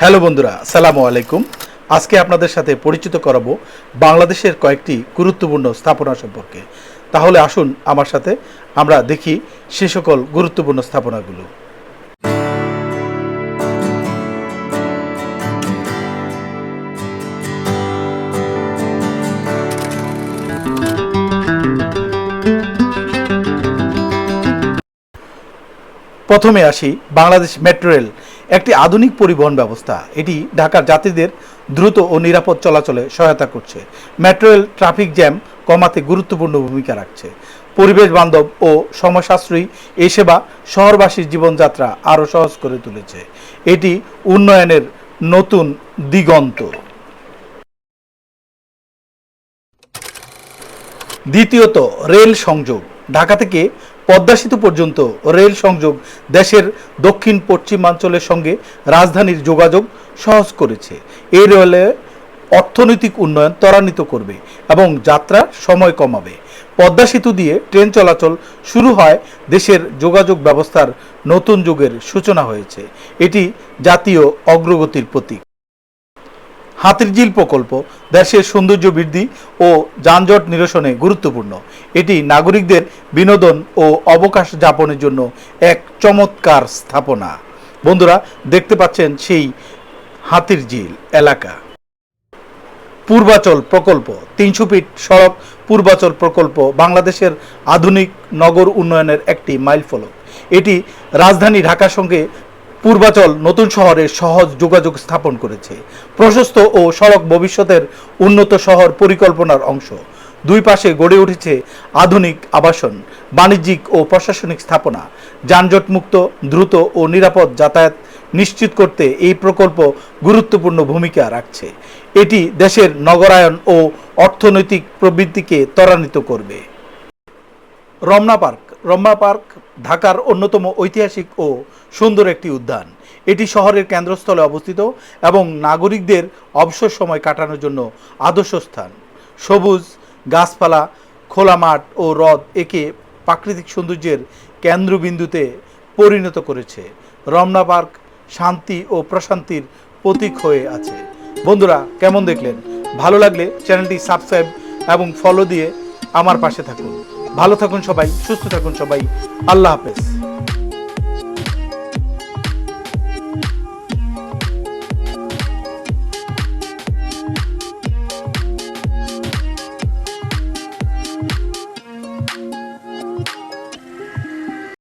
Hello বন্ধুরা, আসসালামু আলাইকুম। আজকে আপনাদের সাথে পরিচিত করাবো বাংলাদেশের কয়েকটি গুরুত্বপূর্ণ স্থাপনা সম্পর্কে। তাহলে আসুন আমার সাথে আমরা দেখি সে সকল গুরুত্বপূর্ণ স্থাপনাগুলো। প্রথমে আসি বাংলাদেশ মেট্রো রেল, একটি আধুনিক পরিবহন ব্যবস্থা। এটি ঢাকার যাত্রীদের দ্রুত ও নিরাপদ চলাচলে সহায়তা করছে। মেট্রো রেল ট্রাফিক জ্যাম কমাতে গুরুত্বপূর্ণ ভূমিকা রাখছে। পরিবেশ বান্ধব ও সময় সাশ্রয়ী এই সেবা শহরবাসীর জীবনযাত্রা আরও সহজ করে তুলেছে। এটি উন্নয়নের নতুন দিগন্ত। দ্বিতীয়ত, রেল সংযোগ। ঢাকা থেকে পদ্মা সেতু পর্যন্ত রেল সংযোগ দেশের দক্ষিণ পশ্চিমাঞ্চলের সঙ্গে রাজধানীর যোগাযোগ সহজ করেছে। এই রেলে অর্থনৈতিক উন্নয়ন ত্বরান্বিত করবে এবং যাত্রার সময় কমাবে। পদ্মা সেতু দিয়ে ট্রেন চলাচল শুরু হয় দেশের যোগাযোগ ব্যবস্থার নতুন যুগের সূচনা হয়েছে। এটি জাতীয় অগ্রগতির প্রতীক। হাতিরঝিল প্রকল্প দেশের সৌন্দর্য বৃদ্ধি ও যানজট নিরসনে গুরুত্বপূর্ণ। এটি নাগরিকদের বিনোদন ও অবকাশ যাপনের জন্য এক চমৎকার স্থাপনা। বন্ধুরা, দেখতে পাচ্ছেন সেই হাতিরঝিল এলাকা। পূর্বাচল প্রকল্প, ৩০০ ফিট সড়ক পূর্বাচল প্রকল্প বাংলাদেশের আধুনিক নগর উন্নয়নের একটি মাইলফলক। এটি রাজধানী ঢাকার সঙ্গে পূর্বাচল নতুন শহরে সহজ যোগাযোগ স্থাপন করেছে। প্রশস্ত ও সড়ক ভবিষ্যতের উন্নত শহর পরিকল্পনার অংশ। দুই পাশে গড়ে উঠেছে আধুনিক আবাসন, বাণিজ্যিক ও প্রশাসনিক স্থাপনা। যানজটমুক্ত, দ্রুত ও নিরাপদ যাতায়াত নিশ্চিত করতে এই প্রকল্প গুরুত্বপূর্ণ ভূমিকা রাখছে। এটি দেশের নগরায়ন ও অর্থনৈতিক প্রবৃদ্ধিকে ত্বরান্বিত করবে। রমনা পার্ক ঢাকার অন্যতম ঐতিহাসিক ও সুন্দর একটি উদ্যান। এটি শহরের কেন্দ্রস্থলে অবস্থিত এবং নাগরিকদের অবসর সময় কাটানোর জন্য আদর্শ স্থান। সবুজ গাছপালা, খোলা মাঠ ও হ্রদ একে প্রাকৃতিক সৌন্দর্যের কেন্দ্রবিন্দুতে পরিণত করেছে। রমনা পার্ক শান্তি ও প্রশান্তির প্রতীক হয়ে আছে। বন্ধুরা, কেমন দেখলেন? ভালো লাগলে চ্যানেলটি সাবস্ক্রাইব এবং ফলো দিয়ে আমার পাশে থাকুন। ভালো থাকুন সবাই, সুস্থ থাকুন সবাই। আল্লাহ হাফেজ।